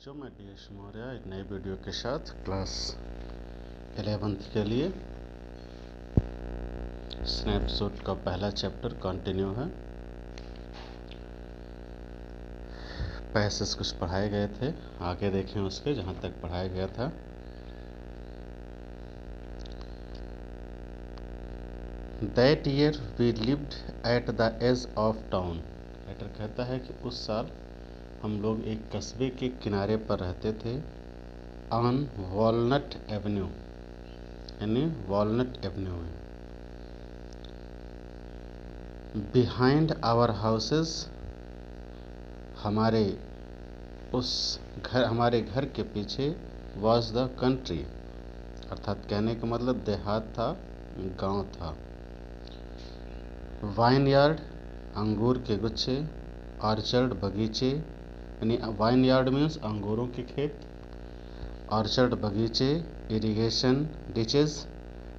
बच्चों, मैं DS मौर्य एक नई वीडियो के साथ क्लास 11th के लिए स्नैपशॉट का पहला चैप्टर कंटिन्यू है। पैसेज कुछ पढ़ाए गए थे, आगे देखें उसके जहाँ तक पढ़ाया गया था। That year we lived at the edge of town. Writer कहता है कि उस साल हम लोग एक कस्बे के किनारे पर रहते थे, ऑन वॉलनट एवेन्यू, यानी वॉलनट एवेन्यू में। बिहाइंड आवर हाउसेस, हमारे घर के पीछे, वॉज द कंट्री, अर्थात कहने का मतलब देहात था, गांव था। वाइन यार्ड, अंगूर के गुच्छे, ऑर्चर्ड, बगीचे, यानी वाइन यार्ड मीन्स अंगूरों के खेत, ऑर्चर्ड बगीचे, इरिगेशन डिचेस,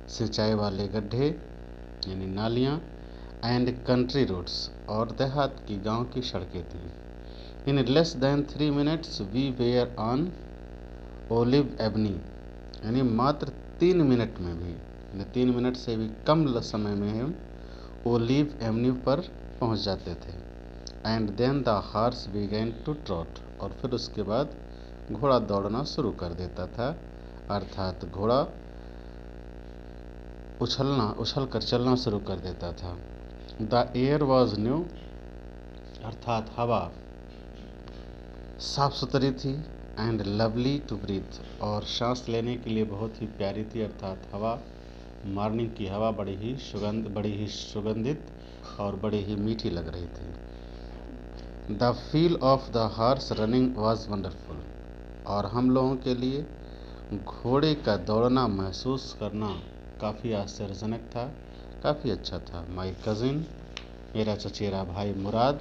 सिंचाई वाले गड्ढे यानी नालियाँ, एंड कंट्री रोड्स, और देहात की गांव की सड़कें थीं। In less than 3 minutes we were on Olive Avenue, यानी मात्र 3 मिनट में भी, यानी 3 मिनट से भी कम समय में हम ओलिव एवेन्यू पर पहुंच जाते थे। And then the horse began to trot, और फिर उसके बाद घोड़ा दौड़ना शुरू कर देता था, अर्थात घोड़ा उछल कर चलना शुरू कर देता था। द एयर वॉज न्यू, अर्थात हवा साफ सुथरी थी, एंड लवली टू ब्रीथ, और सांस लेने के लिए बहुत ही प्यारी थी, अर्थात हवा, मॉर्निंग की हवा बड़ी ही सुगंधित और बड़ी ही मीठी लग रही थी। The feel of the horse running was wonderful, और हम लोगों के लिए घोड़े का दौड़ना महसूस करना काफ़ी आश्चर्यजनक था, काफ़ी अच्छा था। माई कज़िन, मेरा चचेरा भाई मुराद,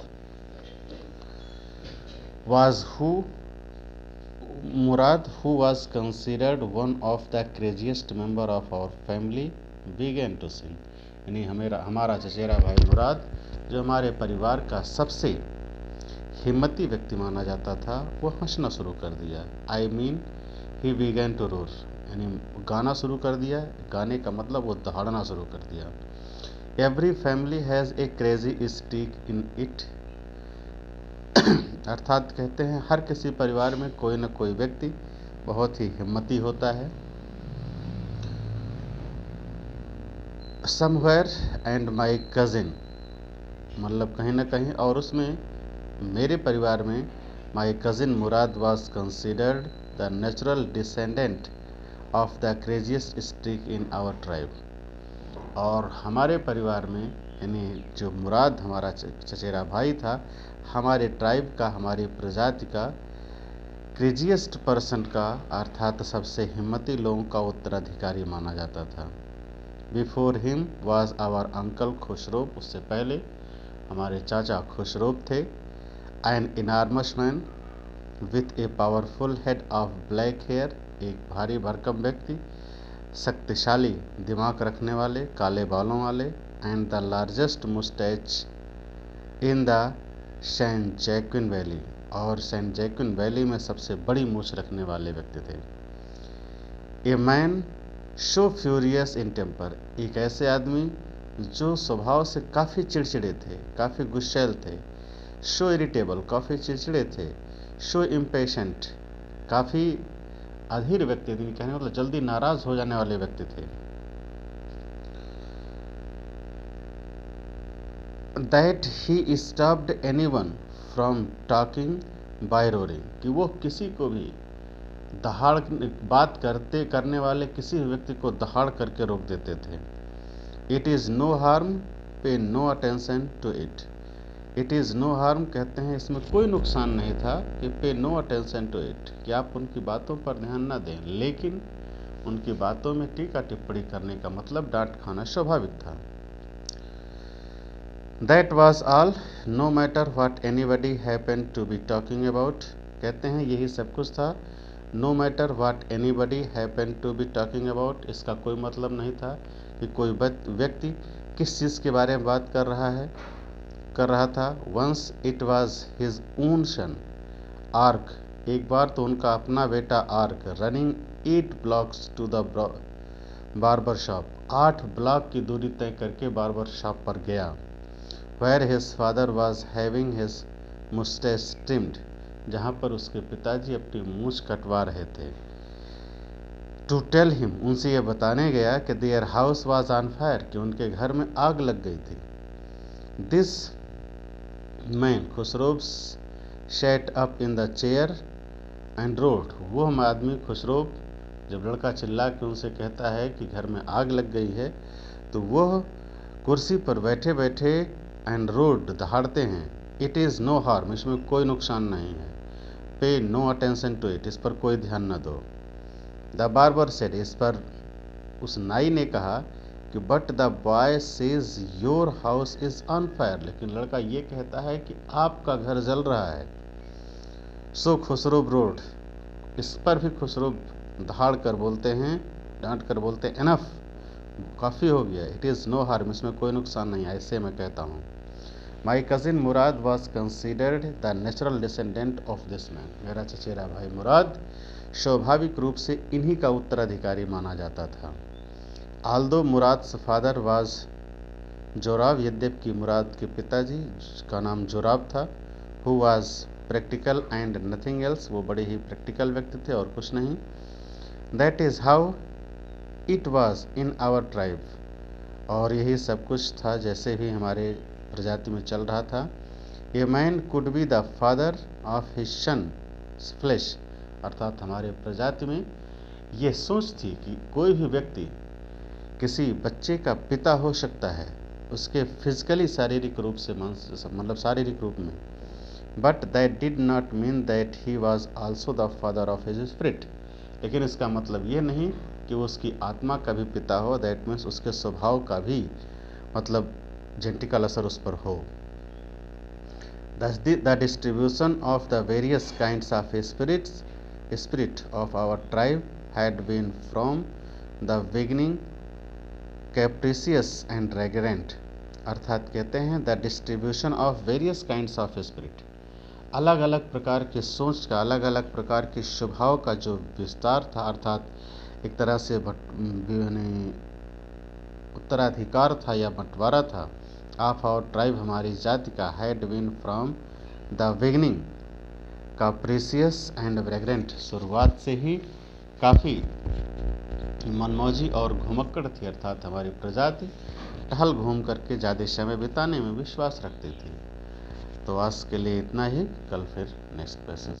who was considered one of the craziest member of our family, began to sing, यानी हमारा चचेरा भाई मुराद, जो हमारे परिवार का सबसे हिम्मती व्यक्ति माना जाता था, वो हंसना शुरू कर दिया। I mean he began to roar, यानी गाना शुरू कर दिया। गाने का मतलब वो दहाड़ना शुरू कर दिया। Every family has a crazy streak in it, अर्थात कहते हैं हर किसी परिवार में कोई न कोई व्यक्ति बहुत ही हिम्मती होता है। समवेयर एंड माई कज़िन, मतलब कहीं ना कहीं, और उसमें मेरे परिवार में my cousin Mourad was considered the natural descendant of the craziest streak in our tribe, और हमारे परिवार में, यानी जो मुराद हमारा चचेरा भाई था, हमारे ट्राइब का, हमारी प्रजाति का क्रेजिएस्ट पर्सन का, अर्थात सबसे हिम्मती लोगों का उत्तराधिकारी माना जाता था। Before him was our uncle Khosrove, उससे पहले हमारे चाचा खुशरोब थे। An enormous man with a powerful head of black hair, एक भारी भरकम व्यक्ति, शक्तिशाली दिमाग रखने वाले, काले बालों वाले, and the largest moustache in the San Joaquin Valley, और सेंट जैक्विन वैली में सबसे बड़ी मूछ रखने वाले व्यक्ति थे। A man so furious in temper, एक ऐसे आदमी जो स्वभाव से काफ़ी चिड़चिड़े थे, काफ़ी गुस्सैल थे। शो इरिटेबल, काफ़ी चिड़चिड़े थे। शो इम्पेशेंट, काफ़ी अधीर व्यक्ति थे, कहने मतलब जल्दी नाराज हो जाने वाले व्यक्ति थे। That he stopped anyone from talking by roaring, कि वो किसी को भी बात करने वाले किसी व्यक्ति को दहाड़ करके रोक देते थे। It is no harm, pay no attention to it. It is no harm, कहते हैं इसमें कोई नुकसान नहीं था, कि पे नो अटेंशन टू इट, कि आप उनकी बातों पर ध्यान न दें, लेकिन उनकी बातों में टीका टिप्पणी करने का मतलब डांट खाना स्वाभाविक था। That was all, no matter what anybody happen to be talking about, कहते हैं यही सब कुछ था। No matter what anybody happen to be talking about, इसका कोई मतलब नहीं था कि कोई व्यक्ति किस चीज़ के बारे में बात कर रहा था। Once it was his own son Ark एक बार तो उनका अपना बेटा Ark running 8 blocks to the barber shop 8 block की दूरी तय करके बार्बर शॉप पर गया, where his father was having his moustache trimmed, जहाँ पर उसके पिताजी अपनी मूछ कटवा रहे थे। टू टेल हिम, उनसे यह बताने गया कि their house was on fire, कि उनके घर में आग लग गई थी। This man, Khusro set up in the chair and road, वो हम आदमी खुसरो जब लड़का चिल्ला के उनसे कहता है कि घर में आग लग गई है, तो वह कुर्सी पर बैठे बैठे एंड रोड दहाड़ते हैं, इट इज़ नो हार्म, इसमें कोई नुकसान नहीं है, पे नो अटेंशन टू इट, इस पर कोई ध्यान न दो। द बार्बर सेड, इस पर उस नाई ने कहा कि but the boy says your house is on fire, लेकिन लड़का ये कहता है कि आपका घर जल रहा है। सो खुसरो रोड, इस पर भी खुसरो दहाड़ कर बोलते हैं, डांट कर बोलते हैं, एनफ, काफ़ी हो गया, इट इज़ नो हार्म, इसमें कोई नुकसान नहीं, ऐसे मैं कहता हूँ। My cousin Mourad was considered the natural descendant of this man, मेरा चचेरा भाई मुराद स्वाभाविक रूप से इन्हीं का उत्तराधिकारी माना जाता था। Although Mourad father was Zorab, यद्यपि मुराद के पिताजी का नाम जोराब था, who was practical and nothing else, वो बड़े ही प्रैक्टिकल व्यक्ति थे और कुछ नहीं। That is how it was in our tribe, और यही सब कुछ था जैसे भी हमारे प्रजाति में चल रहा था। A man could be the father of his son flesh, अर्थात हमारे प्रजाति में ये सोच थी कि कोई भी व्यक्ति किसी बच्चे का पिता हो सकता है, उसके फिजिकली शारीरिक रूप से, मतलब शारीरिक रूप में, but that did not mean that he was also the father of his spirit, लेकिन इसका मतलब ये नहीं कि वो उसकी आत्मा का भी पिता हो, दैट मीन्स उसके स्वभाव का भी मतलब जेनेटिकल असर उस पर हो। The distribution of the various kinds of spirit of our tribe had been from the beginning capricious and arrogant, अर्थात कहते हैं the distribution of various kinds of spirit, अलग अलग प्रकार की सोच का, अलग अलग प्रकार के स्वभाव का जो विस्तार था, अर्थात एक तरह से उत्तराधिकार था या बंटवारा था, ऑफ आवर ट्राइब, हमारी जाति का, had been from the beginning capricious and flagrant, शुरुआत से ही काफ़ी मनमौजी और घुमक्कड़ थी, अर्थात हमारी प्रजाति टहल घूम करके ज़्यादा समय बिताने में विश्वास रखती थी। तो आज के लिए इतना ही, कल फिर नेक्स्ट पैसेज।